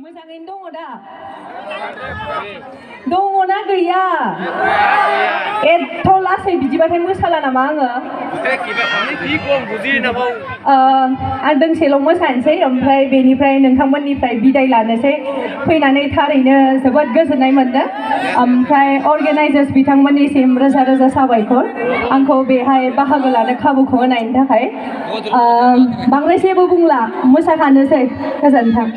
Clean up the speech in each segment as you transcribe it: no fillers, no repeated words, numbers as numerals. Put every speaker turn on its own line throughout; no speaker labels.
मोजाङैनो दङ दा? दङना गैया? एथ' लासै बिदिबाथाय मोसाला नामा आङो? आं दोंसेल' मोसानोसै ओमफ्राय बेनिफ्राय नोंथांमोननिफ्राय बिदाय लानोसै। फैनानै थारैनो जोबोद गोजोननाय मोनदों। ओमफ्राय अर्गेनाइजार्स बिथांमोननिसिम रोजा रोजा साबायखर आंखौ बेहाय बाहागो लानो खाबुखौ होनायनि थाखाय। बांद्राय जेबो बुंला मोसाखानोसै। गोजोन्थों।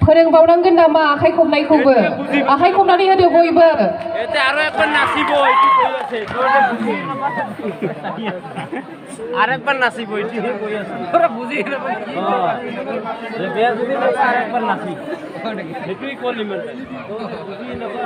फोरोंबावनांगोन नामा आखाइ खबनायखौबो? आखाइ खबनानै होदो बयबो।
আরেকবার নাচিব এটিহে কৈ আছো তোরা বুজি বেয়া যদি না আরেকবার নাচি সেইটোই কল ইমান বুজি নাপা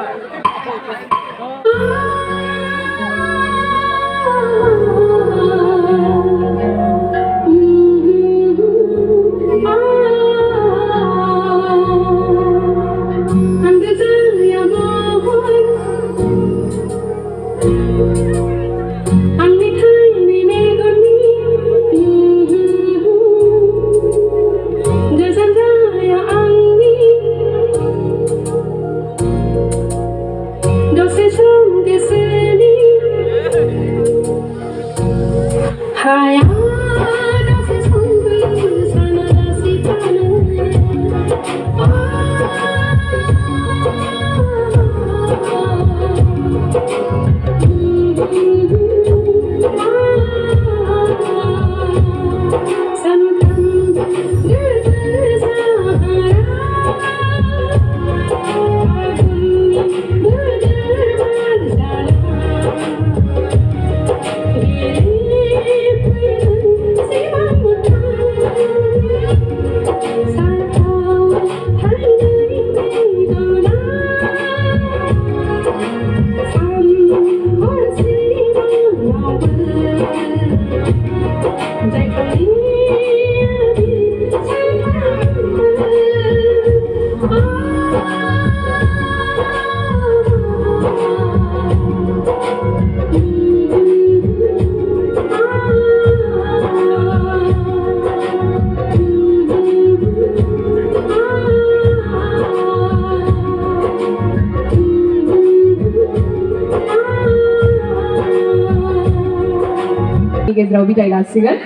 गेजेराव बिदाय लासिगोन।